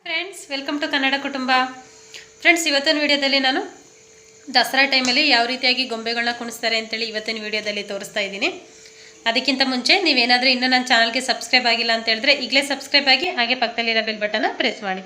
Friends, welcome to Kannada ಕುಟುಂಬ. Friends, ಇವತ್ತಿನ ವಿಡಿಯೋದಲ್ಲಿ ನಾನು ದಸರಾ ಟೈಮಲ್ಲಿ ಯಾವ ರೀತಿಯಾಗಿ ಗೊಂಬೆಗಳನ್ನ ಕುಣಿಸ್ತಾರೆ ಅಂತೇಳಿ ಇವತ್ತಿನ ವಿಡಿಯೋದಲ್ಲಿ ತೋರಿಸ್ತಾ ಇದ್ದೀನಿ. ಅದಕ್ಕಿಂತ ಮುಂಚೆ ನೀವೇನಾದರೂ ಇನ್ನೂ ನನ್ನ ಚಾನಲ್ಗೆ ಸಬ್ಸ್ಕ್ರೈಬ್ ಆಗಿಲ್ಲ ಅಂತ ಹೇಳಿದ್ರೆ ಈಗಲೇ ಸಬ್ಸ್ಕ್ರೈಬ್ ಆಗಿ, ಹಾಗೆ ಪಕ್ಕದಲ್ಲಿರೋ ಬೆಲ್ ಬಟನ್ನ ಪ್ರೆಸ್ ಮಾಡಿ.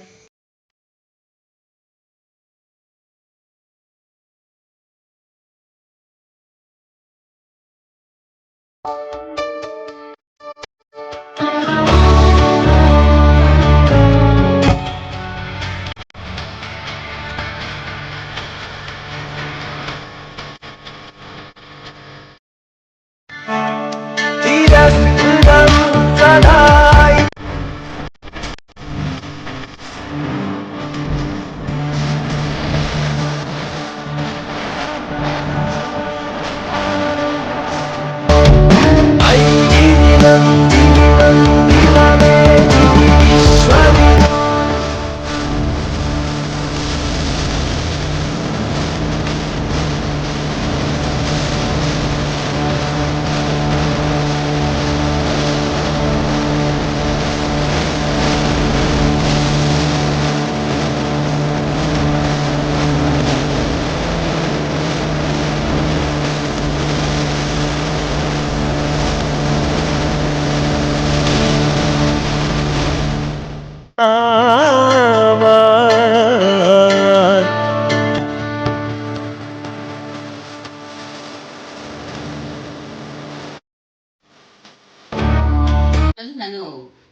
ನಾನು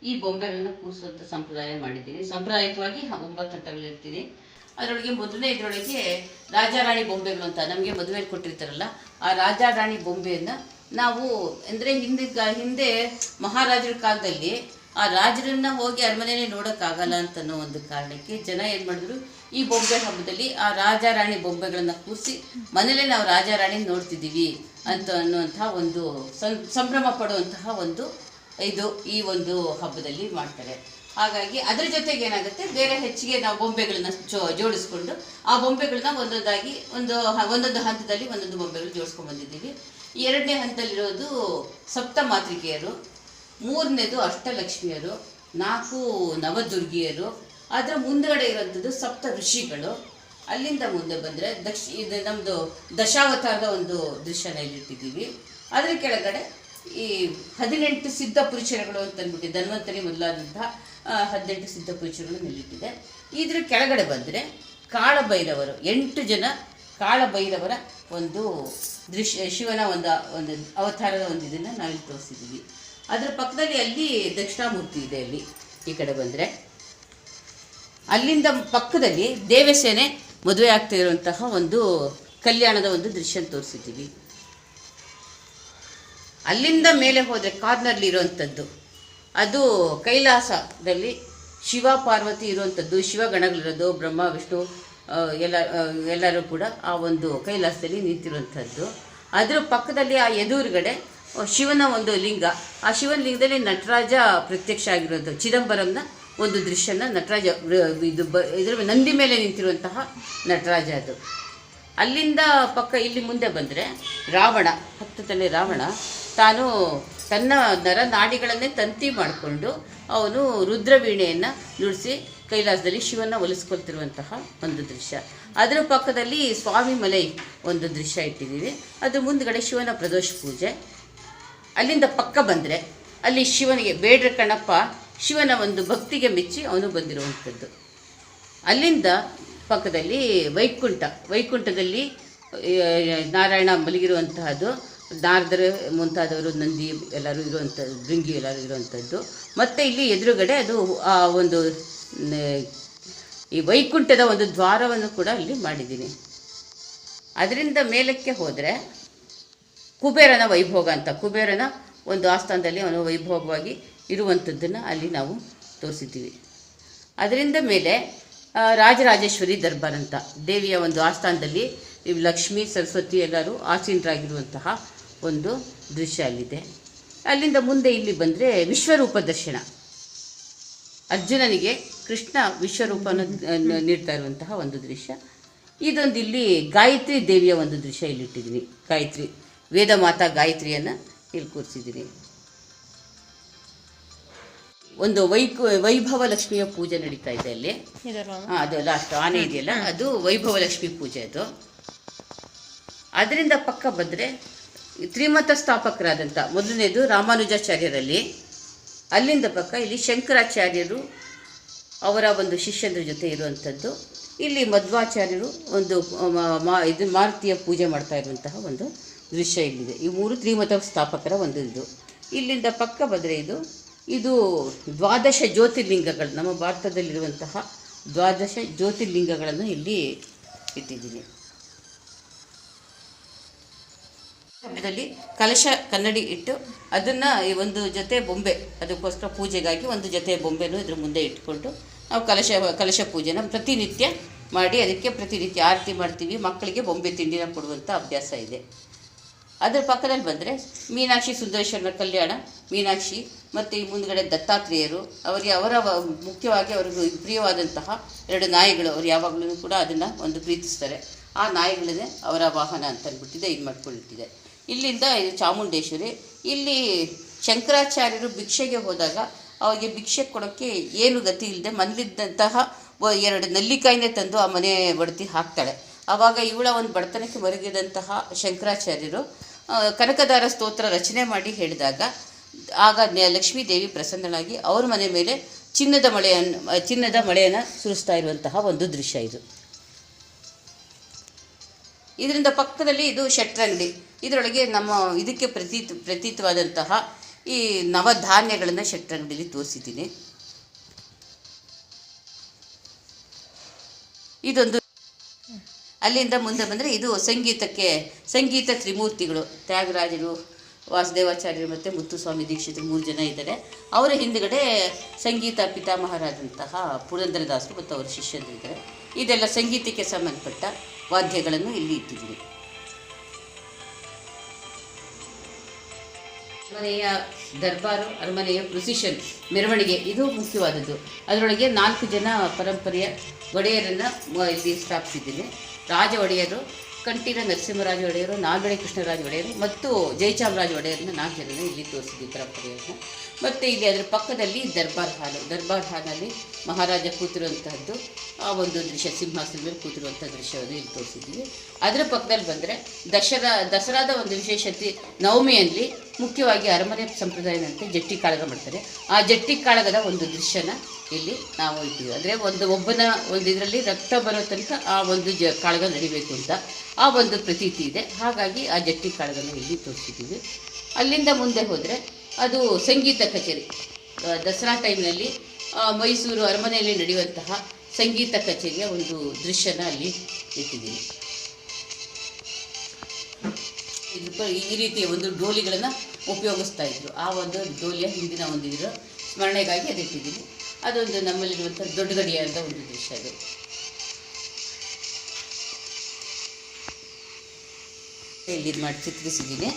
ಈ ಬೊಂಬೆಗಳನ್ನ ಕೂರಿಸುವಂತ ಸಂಪ್ರದಾಯ ಮಾಡಿದ್ದೀನಿ. ಸಾಂಪ್ರದಾಯಿಕವಾಗಿ 9 ಹಂತಗಳಿರ್ತೀನಿ. ಅದರೊಳಗೆ ಮೊದಲನೇ ಇದರೊಳಗೆ ರಾಜಾರಾಣಿ ಬೊಂಬೆಗಳು ಅಂತ ನಮಗೆ ಮದುವೆಯಲ್ಲಿ ಕೊಟ್ಟಿರ್ತಾರಲ್ಲ, ಆ ರಾಜಾರಾಣಿ ಬೊಂಬೆಯನ್ನು ನಾವು ಅಂದರೆ ಹಿಂದೆ ಮಹಾರಾಜರ ಕಾಲದಲ್ಲಿ ಆ ರಾಜರನ್ನ ಹೋಗಿ ಅರಮನೆಯೇ ನೋಡೋಕ್ಕಾಗಲ್ಲ ಅಂತನೋ ಒಂದು ಕಾರಣಕ್ಕೆ ಜನ ಏನು ಮಾಡಿದ್ರು, ಈ ಬೊಂಬೆ ಹಬ್ಬದಲ್ಲಿ ಆ ರಾಜಾರಾಣಿ ಬೊಂಬೆಗಳನ್ನು ಕೂರಿಸಿ ಮನೇಲೇ ನಾವು ರಾಜಾರಾಣಿ ನೋಡ್ತಿದ್ದೀವಿ ಅಂತ ಅನ್ನುವಂತಹ ಒಂದು ಸಂಭ್ರಮ ಪಡುವಂತಹ ಒಂದು ಈ ಒಂದು ಹಬ್ಬದಲ್ಲಿ ಮಾಡ್ತಾರೆ. ಹಾಗಾಗಿ ಅದರ ಜೊತೆಗೆ ಏನಾಗುತ್ತೆ, ಬೇರೆ ಹೆಚ್ಚಿಗೆ ನಾವು ಬೊಂಬೆಗಳನ್ನ ಜೋಡಿಸ್ಕೊಂಡು ಆ ಬೊಂಬೆಗಳನ್ನ ಒಂದೊಂದು ಹಂತದಲ್ಲಿ ಒಂದೊಂದು ಬೊಂಬೆಗಳು ಜೋಡಿಸ್ಕೊಂಡು ಬಂದಿದ್ದೀವಿ. ಎರಡನೇ ಹಂತದಲ್ಲಿರೋದು ಸಪ್ತ ಮಾತೃಕೆಯರು, ಮೂರನೇದು ಅಷ್ಟಲಕ್ಷ್ಮಿಯರು, 4 ನವದುರ್ಗಿಯರು, ಅದರ ಮುಂದುಗಡೆ ಇರೋಂಥದ್ದು ಸಪ್ತ ಋಷಿಗಳು. ಅಲ್ಲಿಂದ ಮುಂದೆ ಬಂದರೆ ಇದು ನಮ್ಮದು ದಶಾವತಾರದ ಒಂದು ದೃಶ್ಯನ ಇಲ್ಲಿಟ್ಟಿದ್ದೀವಿ. ಅದರ ಕೆಳಗಡೆ ಈ 18 ಸಿದ್ಧ ಪುರುಷರುಗಳು ಅಂತ ಅಂದ್ಬಿಟ್ಟು ಧನ್ವಂತರಿ ಮೊದಲಾದಂತಹ 18 ಸಿದ್ಧ ಪುರುಷರುಗಳು ನಿಲ್ಲಿಟ್ಟಿದೆ. ಇದ್ರ ಕೆಳಗಡೆ ಬಂದರೆ ಕಾಳಭೈರವರು 8 ಜನ ಕಾಳಭೈರವರ ಒಂದು ದೃಶ್ಯ, ಶಿವನ ಒಂದು ಅವತಾರದ ಒಂದು ಇದನ್ನು ನಾವಿಲ್ಲಿ ತೋರಿಸಿದ್ದೀವಿ. ಅದರ ಪಕ್ಕದಲ್ಲಿ ಅಲ್ಲಿ ದಕ್ಷಿಣಾಮೂರ್ತಿ ಇದೆ. ಅಲ್ಲಿ ಈ ಕಡೆ ಬಂದರೆ ಅಲ್ಲಿಂದ ಪಕ್ಕದಲ್ಲಿ ದೇವಸೇನೆ ಮದುವೆ ಆಗ್ತಾ ಇರುವಂತಹ ಒಂದು ಕಲ್ಯಾಣದ ಒಂದು ದೃಶ್ಯ ತೋರಿಸಿದ್ದೀವಿ. ಅಲ್ಲಿಂದ ಮೇಲೆ ಹೋದರೆ ಕಾರ್ನರ್ಲಿರುವಂಥದ್ದು ಅದು ಕೈಲಾಸದಲ್ಲಿ ಶಿವ ಪಾರ್ವತಿ ಇರುವಂಥದ್ದು, ಶಿವಗಣಗಳಿರೋದು, ಬ್ರಹ್ಮ ವಿಷ್ಣು ಎಲ್ಲರೂ ಕೂಡ ಆ ಒಂದು ಕೈಲಾಸದಲ್ಲಿ ನಿಂತಿರುವಂಥದ್ದು. ಅದರ ಪಕ್ಕದಲ್ಲಿ ಆ ಎದುರುಗಡೆ ಶಿವನ ಒಂದು ಲಿಂಗ, ಆ ಶಿವನ ಲಿಂಗದಲ್ಲಿ ನಟರಾಜ ಪ್ರತ್ಯಕ್ಷ ಆಗಿರೋದು, ಚಿದಂಬರಂನ ಒಂದು ದೃಶ್ಯನ ನಟರಾಜ ಇದರ ನಂದಿ ಮೇಲೆ ನಿಂತಿರುವಂತಹ ನಟರಾಜ ಅದು. ಅಲ್ಲಿಂದ ಪಕ್ಕ ಇಲ್ಲಿ ಮುಂದೆ ಬಂದರೆ ರಾವಣ, ಹತ್ತದಲ್ಲಿ ರಾವಣ ತಾನು ತನ್ನ ನರನಾಡಿಗಳನ್ನೇ ತಂತಿ ಮಾಡಿಕೊಂಡು ಅವನು ರುದ್ರವೀಣೆಯನ್ನು ನುಡಿಸಿ ಕೈಲಾಸದಲ್ಲಿ ಶಿವನ ಒಲಿಸ್ಕೊಳ್ತಿರುವಂತಹ ಒಂದು ದೃಶ್ಯ. ಅದರ ಪಕ್ಕದಲ್ಲಿ ಸ್ವಾಮಿ ಮಲೈ ಒಂದು ದೃಶ್ಯ ಇಟ್ಟಿದ್ದೀವಿ. ಅದ್ರ ಮುಂದ್ಗಡೆ ಶಿವನ ಪ್ರದೋಷ ಪೂಜೆ. ಅಲ್ಲಿಂದ ಪಕ್ಕ ಬಂದರೆ ಅಲ್ಲಿ ಶಿವನಿಗೆ ಬೇಡ್ರ ಕಣ್ಣಪ್ಪ ಶಿವನ ಒಂದು ಭಕ್ತಿಗೆ ಮೆಚ್ಚಿ ಅವನು ಬಂದಿರುವಂಥದ್ದು. ಅಲ್ಲಿಂದ ಪಕ್ಕದಲ್ಲಿ ವೈಕುಂಠದಲ್ಲಿ ನಾರಾಯಣ ಮಲಗಿರುವಂತಹದ್ದು, ನಾರದರು ಮುಂತಾದವರು, ನಂದಿ ಎಲ್ಲರೂ ಇರುವಂಥದ್ದು, ಭೃಂಗಿ ಎಲ್ಲರೂ ಇರುವಂಥದ್ದು. ಮತ್ತು ಇಲ್ಲಿ ಎದುರುಗಡೆ ಅದು ಆ ಒಂದು ಈ ವೈಕುಂಠದ ಒಂದು ದ್ವಾರವನ್ನು ಕೂಡ ಇಲ್ಲಿ ಮಾಡಿದ್ದೀನಿ. ಅದರಿಂದ ಮೇಲಕ್ಕೆ ಹೋದರೆ ಕುಬೇರನ ವೈಭೋಗ ಅಂತ, ಕುಬೇರನ ಒಂದು ಆಸ್ಥಾನದಲ್ಲಿ ಅವನು ವೈಭೋಗವಾಗಿ ಇರುವಂಥದ್ದನ್ನು ಅಲ್ಲಿ ನಾವು ತೋರಿಸಿದ್ದೀವಿ. ಅದರಿಂದ ಮೇಲೆ ರಾಜರಾಜೇಶ್ವರಿ ದರ್ಬಾರ್ ಅಂತ ದೇವಿಯ ಒಂದು ಆಸ್ಥಾನದಲ್ಲಿ ಲಕ್ಷ್ಮೀ ಸರಸ್ವತಿ ಎಲ್ಲರೂ ಆಸೀನರಾಗಿರುವಂತಹ ಒಂದು ದೃಶ್ಯ ಅಲ್ಲಿದೆ. ಅಲ್ಲಿಂದ ಮುಂದೆ ಇಲ್ಲಿ ಬಂದರೆ ವಿಶ್ವರೂಪ ದರ್ಶನ, ಅರ್ಜುನನಿಗೆ ಕೃಷ್ಣ ವಿಶ್ವರೂಪನ ನೀಡ್ತಾ ಇರುವಂತಹ ಒಂದು ದೃಶ್ಯ. ಇದೊಂದು ಇಲ್ಲಿ ಗಾಯತ್ರಿ ದೇವಿಯ ಒಂದು ದೃಶ್ಯ ಇಲ್ಲಿಟ್ಟಿದ್ದೀನಿ. ಗಾಯತ್ರಿ ವೇದ ಮಾತಾ ಗಾಯತ್ರಿಯನ್ನು ಇಲ್ಲಿ ಕೂರಿಸಿದ್ದೀನಿ. ಒಂದು ವೈಭವ ಲಕ್ಷ್ಮಿಯ ಪೂಜೆ ನಡೀತಾ ಇದೆ ಅಲ್ಲಿ. ಇದರ ಅದು ಲಾಸ್ಟ್ ಆನೆ ಇದೆಯಲ್ಲ, ಅದು ವೈಭವ ಲಕ್ಷ್ಮಿ ಪೂಜೆ. ಅದು ಅದರಿಂದ ಪಕ್ಕ ಬಂದರೆ ತ್ರಿಮತ ಸ್ಥಾಪಕರಾದಂಥ ಮೊದಲನೇದು ರಾಮಾನುಜಾಚಾರ್ಯರಲ್ಲಿ, ಅಲ್ಲಿಂದ ಪಕ್ಕ ಇಲ್ಲಿ ಶಂಕರಾಚಾರ್ಯರು ಅವರ ಒಂದು ಶಿಷ್ಯಂದ್ರ ಜೊತೆ ಇರುವಂಥದ್ದು. ಇಲ್ಲಿ ಮಧ್ವಾಚಾರ್ಯರು ಒಂದು ಇದು ಮಾರುತಿಯ ಪೂಜೆ ಮಾಡ್ತಾ ಇರುವಂತಹ ಒಂದು ದೃಶ್ಯ ಇಲ್ಲಿದೆ. ಈ 3 ತ್ರಿಮತ ಸ್ಥಾಪಕರ ಒಂದು ಇದು. ಇಲ್ಲಿಂದ ಪಕ್ಕ ಬಂದರೆ ಇದು 12 ಜ್ಯೋತಿರ್ಲಿಂಗಗಳು, ನಮ್ಮ ಭಾರತದಲ್ಲಿರುವಂತಹ 12 ಜ್ಯೋತಿರ್ಲಿಂಗಗಳನ್ನು ಇಲ್ಲಿ ಇಟ್ಟಿದ್ದೀನಿ. ಹಬ್ಬದಲ್ಲಿ ಕಲಶ ಕನ್ನಡಿ ಇಟ್ಟು ಅದನ್ನು ಒಂದು ಜೊತೆ ಬೊಂಬೆ, ಅದಕ್ಕೋಸ್ಕರ ಪೂಜೆಗಾಗಿ ಒಂದು ಜೊತೆ ಬೊಂಬೆನೂ ಇದ್ರ ಮುಂದೆ ಇಟ್ಕೊಂಡು ನಾವು ಕಲಶ ಪೂಜೆನ ಪ್ರತಿನಿತ್ಯ ಮಾಡಿ ಅದಕ್ಕೆ ಪ್ರತಿನಿತ್ಯ ಆರತಿ ಮಾಡ್ತೀವಿ. ಮಕ್ಕಳಿಗೆ ಬೊಂಬೆ ತಿಂಡಿನ ಕೊಡುವಂಥ ಅಭ್ಯಾಸ ಇದೆ. ಅದರ ಪಕ್ಕದಲ್ಲಿ ಬಂದರೆ ಮೀನಾಕ್ಷಿ ಸುಂದರೇಶ್ವರನ ಕಲ್ಯಾಣ, ಮೀನಾಕ್ಷಿ ಮತ್ತು ಈ ಮುಂದ್ಗಡೆ ದತ್ತಾತ್ರೇಯರು, ಅವರ ಮುಖ್ಯವಾಗಿ ಅವ್ರಿಗೆ ಪ್ರಿಯವಾದಂತಹ 2 ನಾಯಿಗಳು, ಅವರು ಯಾವಾಗಲೂ ಕೂಡ ಅದನ್ನು ಒಂದು ಪ್ರೀತಿಸ್ತಾರೆ. ಆ ನಾಯಿಗಳನ್ನೇ ಅವರ ವಾಹನ ಅಂತ ಅಂದ್ಬಿಟ್ಟಿದೆ, ಇದು ಮಾಡ್ಕೊಂಡಿಟ್ಟಿದೆ. ಇಲ್ಲಿಂದ ಇದು ಚಾಮುಂಡೇಶ್ವರಿ. ಇಲ್ಲಿ ಶಂಕರಾಚಾರ್ಯರು ಭಿಕ್ಷೆಗೆ ಹೋದಾಗ ಅವರಿಗೆ ಭಿಕ್ಷೆ ಕೊಡೋಕ್ಕೆ ಏನು ಗತಿ ಇಲ್ಲದೆ ಮನೇಲಿದ್ದಂತಹ 2 ನೆಲ್ಲಿಕಾಯಿನೇ ತಂದು ಆ ಮನೆ ಒಡತಿ ಹಾಕ್ತಾಳೆ. ಆವಾಗ ಇವಳ ಒಂದು ಬಡತನಕ್ಕೆ ಮರುಗಿದಂತಹ ಶಂಕರಾಚಾರ್ಯರು ಕನಕದಾರ ಸ್ತೋತ್ರ ರಚನೆ ಮಾಡಿ ಹೇಳಿದಾಗ ಆಗ ಲಕ್ಷ್ಮೀದೇವಿ ಪ್ರಸನ್ನಳಾಗಿ ಅವ್ರ ಮನೆ ಮೇಲೆ ಚಿನ್ನದ ಮಳೆಯನ್ನು ಸುರಿಸ್ತಾ ಇರುವಂತಹ ಒಂದು ದೃಶ್ಯ ಇದು. ಇದರಿಂದ ಪಕ್ಕದಲ್ಲಿ ಇದು ಶೆಟ್ರಂಗಡಿ. ಇದರೊಳಗೆ ನಮ್ಮ ಇದಕ್ಕೆ ಪ್ರತೀತವಾದಂತಹ ಈ ನವಧಾನ್ಯಗಳನ್ನು ಶೆಟ್ರಂಗಡಿಲಿ ತೋರಿಸಿದ್ದೀನಿ. ಇದೊಂದು. ಅಲ್ಲಿಂದ ಮುಂದೆ ಬಂದರೆ ಇದು ಸಂಗೀತ ತ್ರಿಮೂರ್ತಿಗಳು, ತ್ಯಾಗರಾಜರು, ವಾಸುದೇವಾಚಾರ್ಯರು ಮತ್ತು ಮುತ್ತುಸ್ವಾಮಿ ದೀಕ್ಷಿತರು 3 ಜನ ಇದ್ದಾರೆ. ಅವರ ಹಿಂದುಗಡೆ ಸಂಗೀತ ಪಿತಾಮಹರಾದಂತಹ ಪುರಂದರದಾಸರು ಮತ್ತು ಅವರ ಶಿಷ್ಯರು ಇದ್ದಾರೆ. ಇದೆಲ್ಲ ಸಂಗೀತಕ್ಕೆ ಸಂಬಂಧಪಟ್ಟ ವಾದ್ಯಗಳನ್ನು ಇಲ್ಲಿ ಇಟ್ಟಿದ್ದೀವಿ. ಅರಮನೆಯ ದರ್ಬಾರು, ಅರಮನೆಯ ಪ್ರೊಸಿಷನ್ ಮೆರವಣಿಗೆ ಇದು ಮುಖ್ಯವಾದದ್ದು. ಅದರೊಳಗೆ 4 ಜನ ಪರಂಪರೆಯ ಒಡೆಯರನ್ನು ಇಲ್ಲಿ ಸ್ಥಾಪಿಸಿದ್ದೀನಿ. ರಾಜ ಒಡೆಯರು, ಕಂಠೀರ ನರಸಿಂಹರಾಜ ಒಡೆಯರು, ನಾಲ್ವಡಿ ಕೃಷ್ಣರಾಜ ಒಡೆಯರು ಮತ್ತು ಜಯಚಾಮರಾಜ ಒಡೆಯರನ್ನ 4 ಜನನ ಇಲ್ಲಿ ತೋರಿಸಿದ್ದೀವಿ ಪರಂಪರೆಯನ್ನು. ಮತ್ತು ಇಲ್ಲಿ ಅದರ ಪಕ್ಕದಲ್ಲಿ ದರ್ಬಾರ್ ಹಾಲಲ್ಲಿ ಮಹಾರಾಜ ಕೂತಿರುವಂತಹದ್ದು ಆ ಒಂದು ದೃಶ್ಯ, ಸಿಂಹಾಸನದ ಮೇಲೆ ಕೂತಿರುವಂಥ ದೃಶ್ಯವನ್ನು ಇಲ್ಲಿ ತೋರಿಸಿದ್ದೀವಿ. ಅದರ ಪಕ್ಕದಲ್ಲಿ ಬಂದರೆ ದಸರಾದ ಒಂದು ವಿಶೇಷತೆ, ನವಮಿಯಲ್ಲಿ ಮುಖ್ಯವಾಗಿ ಅರಮನೆ ಸಂಪ್ರದಾಯದಂತೆ ಜಟ್ಟಿ ಕಾಳಗ ಮಾಡ್ತಾರೆ. ಆ ಜಟ್ಟಿ ಕಾಳಗದ ಒಂದು ದೃಶ್ಯನ ಇಲ್ಲಿ ನಾವು ಇಟ್ಟಿದ್ದೀವಿ. ಅಂದರೆ ಒಬ್ಬನ ಇದರಲ್ಲಿ ರಕ್ತ ಬರೋ ತನಕ ಆ ಒಂದು ಕಾಳಗ ನಡಿಬೇಕು ಅಂತ ಆ ಒಂದು ಪ್ರತೀತಿ ಇದೆ. ಹಾಗಾಗಿ ಆ ಜಟ್ಟಿ ಕಾಳಗನ ಇಲ್ಲಿ ತೋರಿಸಿದ್ದೀವಿ. ಅಲ್ಲಿಂದ ಮುಂದೆ ಹೋದರೆ ಅದು ಸಂಗೀತ ಕಚೇರಿ. ದಸರಾ ಟೈಮ್ನಲ್ಲಿ ಮೈಸೂರು ಅರಮನೆಯಲ್ಲಿ ನಡೆಯುವಂತಹ ಸಂಗೀತ ಕಚೇರಿಯ ಒಂದು ದೃಶ್ಯನ ಅಲ್ಲಿ ಇಟ್ಟಿದ್ದೀನಿ. ಈ ರೀತಿಯ ಒಂದು ಡೋಲಿಗಳನ್ನು ಉಪಯೋಗಿಸ್ತಾ ಇದ್ರು. ಆ ಒಂದು ಡೋಲಿಯ ಹಿಂದಿನ ಒಂದು ಇದರ ಸ್ಮರಣೆಗಾಗಿ ಅದಿಟ್ಟಿದ್ದೀನಿ. ಅದೊಂದು ನಮ್ಮಲ್ಲಿರುವಂಥ ದೊಡ್ಡ ಗಡಿಯಾರದ ಒಂದು ದೃಶ್ಯ ಅದು. ಇಲ್ಲಿ ಇದು ಮಾಡಿ ಚಿತ್ರಿಸಿದ್ದೀನಿ.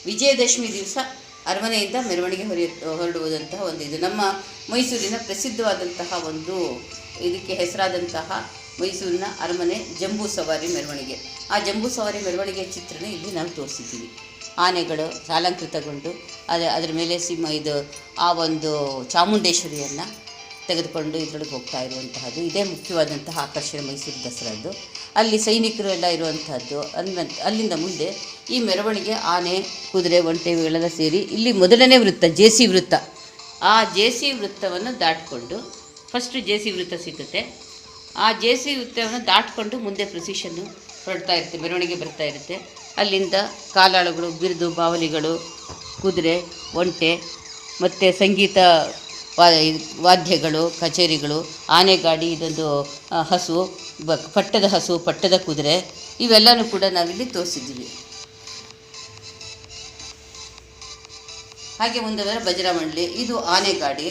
ವಿಜಯದಶಮಿ ದಿವಸ ಅರಮನೆಯಿಂದ ಮೆರವಣಿಗೆ ಹೊರಡುವುದಂತಹ ಒಂದು ಇದು ನಮ್ಮ ಮೈಸೂರಿನ ಪ್ರಸಿದ್ಧವಾದಂತಹ ಒಂದು ಇದಕ್ಕೆ ಹೆಸರಾದಂತಹ ಮೈಸೂರಿನ ಅರಮನೆ ಜಂಬೂ ಸವಾರಿ ಮೆರವಣಿಗೆ. ಆ ಜಂಬೂ ಸವಾರಿ ಮೆರವಣಿಗೆ ಚಿತ್ರಣ ಇಲ್ಲಿ ನಾವು ತೋರಿಸಿದ್ದೀವಿ. ಆನೆಗಳು ಅಲಂಕೃತಗೊಂಡು ಅದರ ಮೇಲೆ ಆ ಒಂದು ಚಾಮುಂಡೇಶ್ವರಿಯನ್ನು ತೆಗೆದುಕೊಂಡು ಇದರೊಳಗೆ ಹೋಗ್ತಾ ಇರುವಂತಹದ್ದು. ಇದೇ ಮುಖ್ಯವಾದಂತಹ ಆಕರ್ಷಣೆ ಮೈಸೂರು ದಸರಾದ್ದು. ಅಲ್ಲಿ ಸೈನಿಕರು ಎಲ್ಲ ಇರುವಂತಹದ್ದು. ಅಲ್ಲಿಂದ ಮುಂದೆ ಈ ಮೆರವಣಿಗೆ ಆನೆ, ಕುದುರೆ, ಒಂಟೆ ಇವೆಲ್ಲ ಸೇರಿ ಇಲ್ಲಿ ಮೊದಲನೇ ವೃತ್ತ ಜೇಸಿ ವೃತ್ತ. ಆ ಜೇಸಿ ವೃತ್ತವನ್ನು ದಾಟಿಕೊಂಡು ಫಸ್ಟ್ ಜೇಸಿ ವೃತ್ತ ಸಿಗುತ್ತೆ. ಆ ಜೇಸಿ ವೃತ್ತವನ್ನು ದಾಟಿಕೊಂಡು ಮುಂದೆ ಪ್ರೊಸಿಷನ್ನು ಹೊರಡ್ತಾ ಇರುತ್ತೆ, ಮೆರವಣಿಗೆ ಬರ್ತಾ ಇರುತ್ತೆ. ಅಲ್ಲಿಂದ ಕಾಲಾಳುಗಳು, ಬಿರುದು, ಬಾವಲಿಗಳು, ಕುದುರೆ, ಒಂಟೆ ಮತ್ತು ಸಂಗೀತ ವಾದ್ಯಗಳು, ಕಚೇರಿಗಳು, ಆನೆಗಾಡಿ, ಇದೊಂದು ಹಸು, ಪಟ್ಟದ ಹಸು, ಪಟ್ಟದ ಕುದುರೆ, ಇವೆಲ್ಲನೂ ಕೂಡ ನಾವಿಲ್ಲಿ ತೋರಿಸಿದ್ದೀವಿ. ಹಾಗೆ ಮುಂದೆ ಬಜರಂಗಬಲಿ, ಇದು ಆನೆಗಾಡಿ.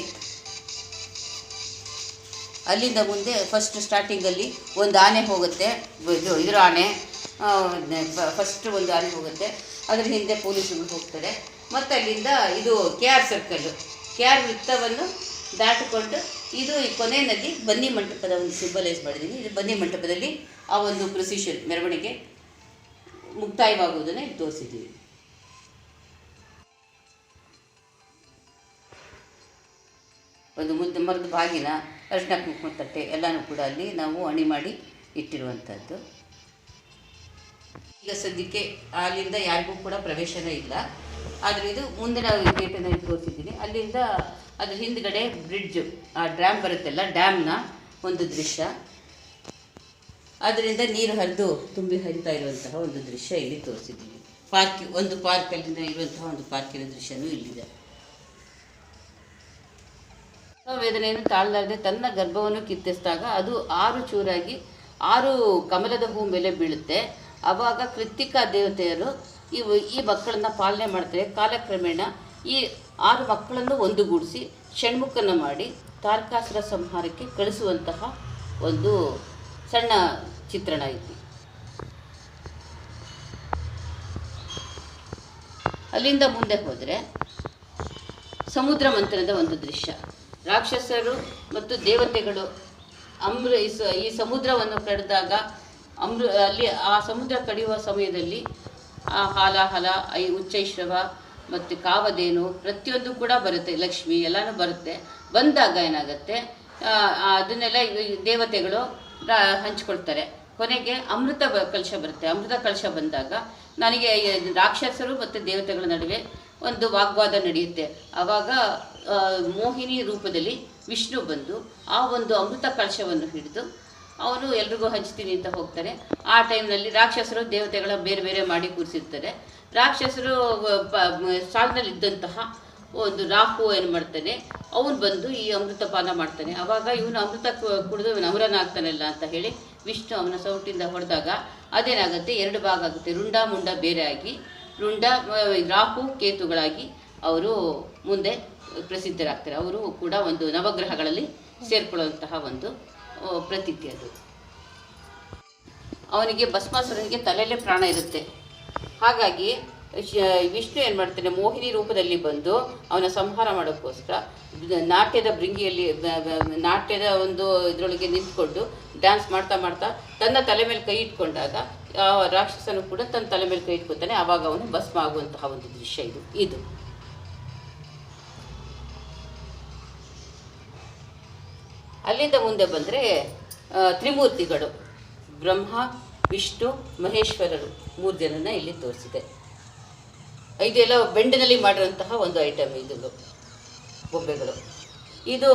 ಅಲ್ಲಿಂದ ಮುಂದೆ ಫಸ್ಟ್ ಸ್ಟಾರ್ಟಿಂಗಲ್ಲಿ ಒಂದು ಆನೆ ಹೋಗುತ್ತೆ, ಇದರ ಆನೆ ಫಸ್ಟ್ ಒಂದು ಆನೆ ಹೋಗುತ್ತೆ. ಅದರ ಹಿಂದೆ ಪೊಲೀಸರು ಹೋಗ್ತಾರೆ. ಮತ್ತು ಅಲ್ಲಿಂದ ಇದು KR ಸರ್ಕಲ್ಲು, KR ವೃತ್ತವನ್ನು ದಾಟಿಕೊಂಡು ಇದು ಈ ಕೊನೆಯಲ್ಲಿ ಬನ್ನಿ ಮಂಟಪದ ಒಂದು ಸಿಂಬಲೈಸ್ ಮಾಡಿದ್ದೀನಿ. ಇದು ಬನ್ನಿ ಮಂಟಪದಲ್ಲಿ ಆ ಒಂದು ಪ್ರೊಸಿಷನ್ ಮೆರವಣಿಗೆ ಮುಕ್ತಾಯವಾಗುವುದನ್ನು ಇಲ್ಲಿ ತೋರಿಸಿದ್ದೀವಿ. ಒಂದು ಮರದ ಬಾಗಿನ ಅರಿಶಿನ ಕುಂಕುಮ ತಟ್ಟೆ ಎಲ್ಲನೂ ಕೂಡ ಅಲ್ಲಿ ನಾವು ಅಣಿ ಮಾಡಿ ಇಟ್ಟಿರುವಂಥದ್ದು. ಈಗ ಸದ್ಯಕ್ಕೆ ಅಲ್ಲಿಂದ ಯಾರಿಗೂ ಕೂಡ ಪ್ರವೇಶನೇ ಇಲ್ಲ. ಆದರೆ ಇದು ಮುಂದಿನ ಗೇಟನ್ನು ತೋರಿಸಿದ್ದೀನಿ. ಅಲ್ಲಿಂದ ಅದ್ರ ಹಿಂದ್ಗಡೆ ಬ್ರಿಡ್ಜ್, ಆ ಡ್ಯಾಮ್ ಬರುತ್ತಲ್ಲ, ಡ್ಯಾಮ್ನ ಒಂದು ದೃಶ್ಯ, ಅದರಿಂದ ನೀರು ಹರಿದು ತುಂಬಿ ಹರಿತಾ ಇರುವಂತಹ ಒಂದು ದೃಶ್ಯ ಇಲ್ಲಿ ತೋರಿಸಿದ್ದೀನಿ. ಪಾರ್ಕಲ್ಲಿಂದ ಇರುವಂತಹ ಒಂದು ಪಾರ್ಕಿನ ದೃಶ್ಯನೂ ಇಲ್ಲಿದೆ. ವೇದನೆಯನ್ನು ತಾಳಲಾರದೆ ತನ್ನ ಗರ್ಭವನ್ನು ಕಿತ್ತಿಸಿದಾಗ ಅದು 6 ಚೂರಾಗಿ 6 ಕಮಲದ ಹೂ ಮೇಲೆ ಬೀಳುತ್ತೆ. ಆವಾಗ ಕೃತ್ತಿಕಾ ದೇವತೆಯರು ಈ ಮಕ್ಕಳನ್ನು ಪಾಲನೆ ಮಾಡ್ತಾರೆ. ಕಾಲಕ್ರಮೇಣ ಈ 6 ಮಕ್ಕಳನ್ನು ಒಂದುಗೂಡಿಸಿ ಷಣ್ಮುಖನ ಮಾಡಿ ತಾರಕಾಸುರ ಸಂಹಾರಕ್ಕೆ ಕಳಿಸುವಂತಹ ಒಂದು ಸಣ್ಣ ಚಿತ್ರಣ ಐತಿ. ಅಲ್ಲಿಂದ ಮುಂದೆ ಹೋದರೆ ಸಮುದ್ರ ಮಂಥನದ ಒಂದು ದೃಶ್ಯ. ರಾಕ್ಷಸರು ಮತ್ತು ದೇವತೆಗಳು ಈ ಸಮುದ್ರವನ್ನು ಕಡಿದಾಗ ಅಲ್ಲಿ ಆ ಸಮುದ್ರ ಕಡಿಯುವ ಸಮಯದಲ್ಲಿ ಆ ಹಾಲಾಹಲ, ಉಚ್ಚೈಶ್ರವ ಮತ್ತು ಕಾವಧೇನು ಪ್ರತಿಯೊಂದು ಕೂಡ ಬರುತ್ತೆ, ಲಕ್ಷ್ಮಿ ಎಲ್ಲನೂ ಬರುತ್ತೆ. ಬಂದಾಗ ಏನಾಗುತ್ತೆ, ಅದನ್ನೆಲ್ಲ ದೇವತೆಗಳು ಹಂಚ್ಕೊಳ್ತಾರೆ. ಕೊನೆಗೆ ಅಮೃತ ಕಲಶ ಬರುತ್ತೆ. ಅಮೃತ ಕಲಶ ಬಂದಾಗ ನನಗೆ ರಾಕ್ಷಸರು ಮತ್ತು ದೇವತೆಗಳ ನಡುವೆ ಒಂದು ವಾಗ್ವಾದ ನಡೆಯುತ್ತೆ. ಆವಾಗ ಮೋಹಿನಿ ರೂಪದಲ್ಲಿ ವಿಷ್ಣು ಬಂದು ಆ ಒಂದು ಅಮೃತ ಕಲಶವನ್ನು ಹಿಡಿದು ಅವನು ಎಲ್ರಿಗೂ ಹಂಚ್ತೀನಿ ಅಂತ ಹೋಗ್ತಾರೆ. ಆ ಟೈಮ್ನಲ್ಲಿ ರಾಕ್ಷಸರು ದೇವತೆಗಳ ಬೇರೆ ಬೇರೆ ಮಾಡಿ ಕೂರಿಸಿರ್ತಾರೆ. ರಾಕ್ಷಸರು ಸಾಲಿನಲ್ಲಿದ್ದಂತಹ ಒಂದು ರಾಹು ಏನು ಮಾಡ್ತಾನೆ, ಅವನು ಬಂದು ಈ ಅಮೃತ ಪಾನ ಮಾಡ್ತಾನೆ. ಆವಾಗ ಇವನು ಅಮೃತ ಕುಡಿದು ಇವನು ಅಮರನಾಗ್ತಾನಲ್ಲ ಅಂತ ಹೇಳಿ ವಿಷ್ಣು ಅವನ ಸೌಟಿಂದ ಹೊಡೆದಾಗ ಅದೇನಾಗುತ್ತೆ, 2 ಭಾಗ ಆಗುತ್ತೆ. ರುಂಡ ಮುಂಡ ಬೇರೆ ಆಗಿ ರಾಹು ಕೇತುಗಳಾಗಿ ಅವರು ಮುಂದೆ ಪ್ರಸಿದ್ಧರಾಗ್ತಾರೆ. ಅವರು ಕೂಡ ಒಂದು ನವಗ್ರಹಗಳಲ್ಲಿ ಸೇರ್ಕೊಳ್ಳುವಂತಹ ಒಂದು ಪ್ರತೀತಿ ಅದು. ಅವನಿಗೆ ಭಸ್ಮಾಸುರನಿಗೆ ತಲೆಯಲ್ಲೇ ಪ್ರಾಣ ಇರುತ್ತೆ. ಹಾಗಾಗಿ ವಿಷ್ಣು ಏನು ಮಾಡ್ತಾನೆ, ಮೋಹಿನಿ ರೂಪದಲ್ಲಿ ಬಂದು ಅವನ ಸಂಹಾರ ಮಾಡೋಕ್ಕೋಸ್ಕರ ನಾಟ್ಯದ ಭೃಂಗಿಯಲ್ಲಿ ನಾಟ್ಯದ ಒಂದು ಇದರೊಳಗೆ ನಿಂತ್ಕೊಂಡು ಡ್ಯಾನ್ಸ್ ಮಾಡ್ತಾ ಮಾಡ್ತಾ ತನ್ನ ತಲೆ ಮೇಲೆ ಕೈ ಇಟ್ಕೊಂಡಾಗ ರಾಕ್ಷಸನು ಕೂಡ ತನ್ನ ತಲೆ ಮೇಲೆ ಕೈ ಇಟ್ಕೊತಾನೆ. ಆವಾಗ ಅವನು ಭಸ್ಮ ಆಗುವಂತಹ ಒಂದು ದೃಶ್ಯ ಇದು. ಅಲ್ಲಿಂದ ಮುಂದೆ ಬಂದರೆ ತ್ರಿಮೂರ್ತಿಗಳು, ಬ್ರಹ್ಮ, ವಿಷ್ಣು, ಮಹೇಶ್ವರರು 3 ಜನನ ಇಲ್ಲಿ ತೋರಿಸಿದೆ. ಇದೆಲ್ಲ ಬೆಂಡಿನಲ್ಲಿ ಮಾಡಿರುವಂತಹ ಒಂದು ಐಟಮ್, ಇದು ಬೊಂಬೆಗಳು. ಇದು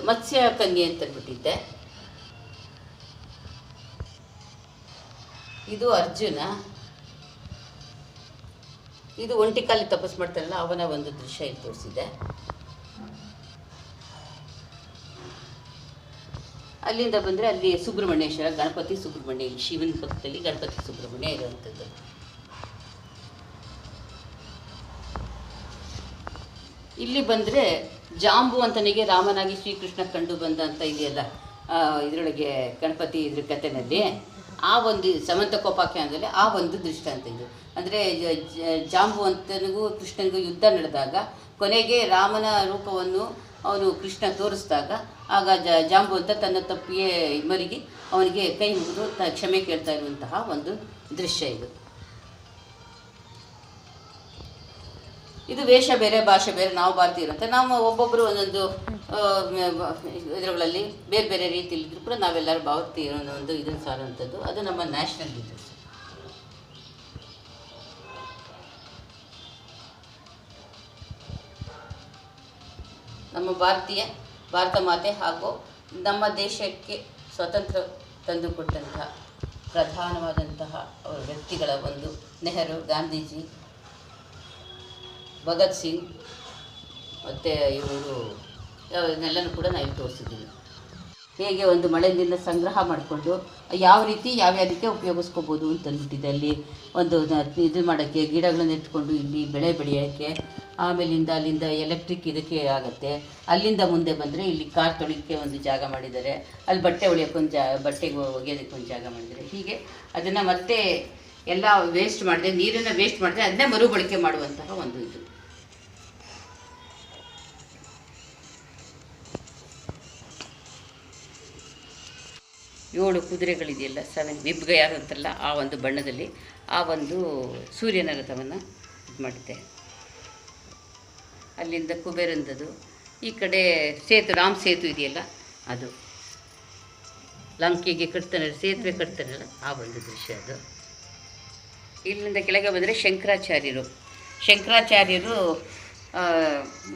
ಮತ್ಸ್ಯ ಕನ್ಯೆ ಅಂತಂದ್ಬಿಟ್ಟಿದ್ದೆ. ಇದು ಅರ್ಜುನ. ಇದು ಒಂಟಿಕಾಲಿ ತಪಸ್ ಮಾಡ್ತಾರಲ್ಲ ಅವನ ಒಂದು ದೃಶ್ಯ ಇಲ್ಲಿ ತೋರಿಸಿದೆ. ಅಲ್ಲಿಂದ ಬಂದರೆ ಅಲ್ಲಿ ಸುಬ್ರಹ್ಮಣ್ಯೇಶ್ವರ, ಗಣಪತಿ ಸುಬ್ರಹ್ಮಣ್ಯ, ಶಿವನ ಪಕ್ಕದಲ್ಲಿ ಗಣಪತಿ ಸುಬ್ರಹ್ಮಣ್ಯ ಇರುವಂಥದ್ದು. ಇಲ್ಲಿ ಬಂದರೆ ಜಾಂಬುವಂತನಿಗೆ ರಾಮನಾಗಿ ಶ್ರೀಕೃಷ್ಣ ಕಂಡು ಬಂದ ಅಂತ ಇದೆಯಲ್ಲ ಇದರೊಳಗೆ ಗಣಪತಿ ಇದ್ರ ಕಥೆನಲ್ಲಿ, ಆ ಒಂದು ಸಮಂತಕೋಪಾಖ್ಯಾನದಲ್ಲಿ ಆ ಒಂದು ದೃಷ್ಟಾಂತ ಇದು. ಅಂದರೆ ಜಾಂಬುವಂತನಿಗೂ ಕೃಷ್ಣನಿಗೂ ಯುದ್ಧ ನಡೆದಾಗ ಕೊನೆಗೆ ರಾಮನ ರೂಪವನ್ನು ಅವನು ಕೃಷ್ಣ ತೋರಿಸಿದಾಗ ಆಗ ಜಾಂಬುವಂತ ತನ್ನ ತಪ್ಪಿಗೆ ಮರಿಗೆ ಅವನಿಗೆ ಕೈ ಮುಗಿದು ಕ್ಷಮೆ ಕೇಳ್ತಾ ಇರುವಂತಹ ಒಂದು ದೃಶ್ಯ ಇದು ವೇಷ ಬೇರೆ, ಭಾಷೆ ಬೇರೆ. ನಾವು ಭಾರತೀಯರು ಅಂತ ನಾವು ಒಬ್ಬೊಬ್ಬರು ಒಂದೊಂದು ಇದರಲ್ಲಿ ಬೇರೆ ಬೇರೆ ರೀತಿಯಲ್ಲಿದ್ದರೂ ಕೂಡ ನಾವೆಲ್ಲರೂ ಭಾರತೀಯರು ಅನ್ನೋ ಒಂದು ಇದನ್ನು ಸಾರುವಂಥದ್ದು. ಅದು ನಮ್ಮ ನ್ಯಾಷನಲ್ ಇದು. ನಮ್ಮ ಭಾರತ ಮಾತೆ ಹಾಗೂ ನಮ್ಮ ದೇಶಕ್ಕೆ ಸ್ವತಂತ್ರ ತಂದುಕೊಟ್ಟಂತಹ ಪ್ರಧಾನವಾದಂತಹ ಅವರ ವ್ಯಕ್ತಿಗಳ ಒಂದು ನೆಹರು, ಗಾಂಧೀಜಿ, ಭಗತ್ ಸಿಂಗ್ ಮತ್ತು ಇವರು ಇವನ್ನೆಲ್ಲನೂ ಕೂಡ ನಾವು ತೋರಿಸಿದ್ದೀವಿ. ಹೇಗೆ ಒಂದು ಮಳೆ ನೀರನ್ನ ಸಂಗ್ರಹ ಮಾಡಿಕೊಂಡು ಯಾವ ರೀತಿ ಯಾವ್ಯಾವುದಕ್ಕೆ ಉಪಯೋಗಿಸ್ಕೋಬೋದು ಅಂತಂದ್ಬಿಟ್ಟಿದೆ. ಅಲ್ಲಿ ಒಂದು ಇದು ಮಾಡೋಕ್ಕೆ ಗಿಡಗಳನ್ನ ಇಟ್ಕೊಂಡು ಇಲ್ಲಿ ಬೆಳೆ ಬೆಳೆಯೋಕ್ಕೆ, ಆಮೇಲಿಂದ ಅಲ್ಲಿಂದ ಎಲೆಕ್ಟ್ರಿಕ್ ಇದಕ್ಕೆ ಆಗುತ್ತೆ. ಅಲ್ಲಿಂದ ಮುಂದೆ ಬಂದರೆ ಇಲ್ಲಿ ಕಾರ್ ತೊಳಿಯೋಕ್ಕೆ ಒಂದು ಜಾಗ ಮಾಡಿದ್ದಾರೆ, ಅಲ್ಲಿ ಬಟ್ಟೆ ಒಗೆಯೋಕ್ಕೊಂದು ಬಟ್ಟೆಗೆ ಒಗೆಯೋದಕ್ಕೆ ಒಂದು ಜಾಗ ಮಾಡಿದ್ದಾರೆ. ಹೀಗೆ ಅದನ್ನು ಮತ್ತೆ ಎಲ್ಲ ವೇಸ್ಟ್ ಮಾಡಿದೆ, ನೀರನ್ನು ವೇಸ್ಟ್ ಮಾಡಿದೆ, ಅದನ್ನೇ ಮರುಬಳಕೆ ಮಾಡುವಂತಹ ಒಂದು ಇದು. 7 ಕುದುರೆಗಳಿದೆಯಲ್ಲ 7 ವಿಬ್ಗಯಾರು ಅಂತಲ್ಲ ಆ ಒಂದು ಬಣ್ಣದಲ್ಲಿ ಆ ಒಂದು ಸೂರ್ಯನ ರಥವನ್ನು ಇದು ಮಾಡಿದ್ದೆ. ಅಲ್ಲಿಂದ ಕುಬೇರಂದದು ಈ ಕಡೆ ಸೇತು ರಾಮ್ ಸೇತು ಇದೆಯಲ್ಲ ಅದು ಲಂಕೆಗೆ ಕಟ್ತಾನೆ ಸೇತುವೆ ಕಟ್ತಾನಲ್ಲ ಆ ಒಂದು ದೃಶ್ಯ ಅದು. ಇಲ್ಲಿಂದ ಕೆಳಗೆ ಬಂದರೆ ಶಂಕರಾಚಾರ್ಯರು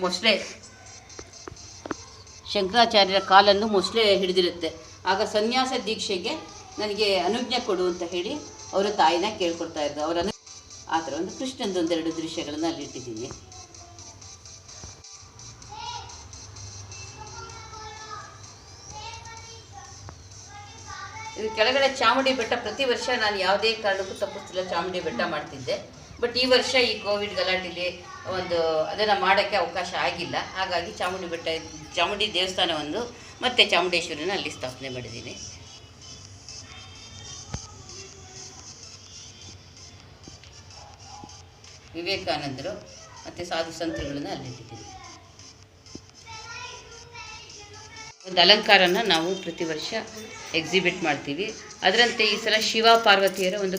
ಮೊಸಳೆ ಶಂಕರಾಚಾರ್ಯರ ಕಾಲನ್ನು ಮೊಸಳೆ ಹಿಡಿದಿರುತ್ತೆ. ಆಗ ಸನ್ಯಾಸ ದೀಕ್ಷೆಗೆ ನನಗೆ ಅನುಜ್ಞೆ ಕೊಡು ಅಂತ ಹೇಳಿ ಅವರ ತಾಯಿನ ಕೇಳ್ಕೊಡ್ತಾ ಇದ್ದು. ಅವರನ್ನು ಆ ಥರ ಒಂದು ಕೃಷ್ಣಂದೊಂದೆರಡು ದೃಶ್ಯಗಳನ್ನು ಅಲ್ಲಿ ಇಟ್ಟಿದ್ದೀನಿ. ಇದು ಕೆಳಗಡೆ ಚಾಮುಂಡಿ ಬೆಟ್ಟ. ಪ್ರತಿ ವರ್ಷ ನಾನು ಯಾವುದೇ ಕಾರಣಕ್ಕೂ ತಪ್ಪಿಸ್ತಿಲ್ಲ, ಚಾಮುಂಡಿ ಬೆಟ್ಟ ಮಾಡ್ತಿದ್ದೆ. ಬಟ್ ಈ ವರ್ಷ ಈ ಕೋವಿಡ್ ಗಲಾಟೆಲಿ ಅದನ್ನು ಮಾಡೋಕ್ಕೆ ಅವಕಾಶ ಆಗಿಲ್ಲ. ಹಾಗಾಗಿ ಚಾಮುಂಡಿ ದೇವಸ್ಥಾನವನ್ನು ಮತ್ತು ಚಾಮುಂಡೇಶ್ವರಿನ ಅಲ್ಲಿ ಸ್ಥಾಪನೆ ಮಾಡಿದ್ದೀನಿ. ವಿವೇಕಾನಂದರು ಮತ್ತು ಸಾಧು ಸಂತರುಗಳನ್ನು ಅಲ್ಲಿಟ್ಟಿದ್ದೀನಿ. ಒಂದು ಅಲಂಕಾರನ ನಾವು ಪ್ರತಿ ವರ್ಷ ಎಕ್ಸಿಬಿಟ್ ಮಾಡ್ತೀವಿ. ಅದರಂತೆ ಈ ಸಲ ಶಿವ ಪಾರ್ವತಿಯರ ಒಂದು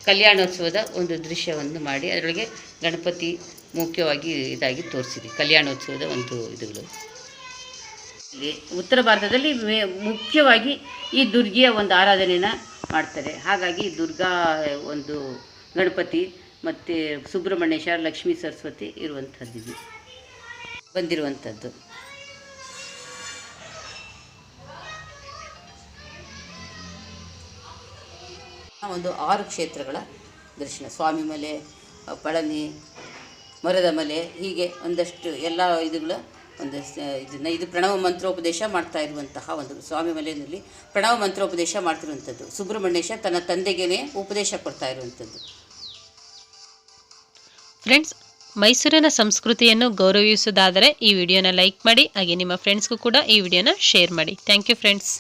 ಕಲ್ಯಾಣೋತ್ಸವದ ಒಂದು ದೃಶ್ಯವನ್ನು ಮಾಡಿ ಅದರೊಳಗೆ ಗಣಪತಿ ಮುಖ್ಯವಾಗಿ ಇದಾಗಿ ತೋರಿಸಿದ್ವಿ. ಕಲ್ಯಾಣೋತ್ಸವದ ಒಂದು ಇದುಗಳು. ಇಲ್ಲಿ ಉತ್ತರ ಭಾರತದಲ್ಲಿ ಮುಖ್ಯವಾಗಿ ಈ ದುರ್ಗಿಯ ಒಂದು ಆರಾಧನೆಯನ್ನು ಮಾಡ್ತಾರೆ. ಹಾಗಾಗಿ ದುರ್ಗಾ ಒಂದು ಗಣಪತಿ ಮತ್ತು ಸುಬ್ರಹ್ಮಣ್ಯೇಶ್ವರ, ಲಕ್ಷ್ಮೀ ಸರಸ್ವತಿ ಇರುವಂಥದ್ದು ಬಂದಿರುವಂಥದ್ದು. ಒಂದು 6 ಕ್ಷೇತ್ರಗಳ ದರ್ಶನ, ಸ್ವಾಮಿಮಲೆ, ಪಳನಿ, ಮರದ ಮಲೆ, ಹೀಗೆ ಒಂದಷ್ಟು ಎಲ್ಲ ಇದುಗಳ ಒಂದು ಇದು ಪ್ರಣವ ಮಂತ್ರೋಪದೇಶ ಮಾಡ್ತಾ ಇರುವಂತಹ ಒಂದು ಸ್ವಾಮಿಮಲೆಯಲ್ಲಿ ಪ್ರಣವ ಮಂತ್ರೋಪದೇಶ ಮಾಡ್ತಿರುವಂಥದ್ದು. ಸುಬ್ರಹ್ಮಣ್ಯೇಶ ತನ್ನ ತಂದೆಗೇ ಉಪದೇಶ ಕೊಡ್ತಾ ಇರುವಂಥದ್ದು. ಫ್ರೆಂಡ್ಸ್, ಮೈಸೂರಿನ ಸಂಸ್ಕೃತಿಯನ್ನು ಗೌರವಿಸುವುದಾದರೆ ಈ ವಿಡಿಯೋನ ಲೈಕ್ ಮಾಡಿ, ಹಾಗೆ ನಿಮ್ಮ ಫ್ರೆಂಡ್ಸ್ಗೂ ಕೂಡ ಈ ವಿಡಿಯೋನ ಶೇರ್ ಮಾಡಿ. Thank you friends.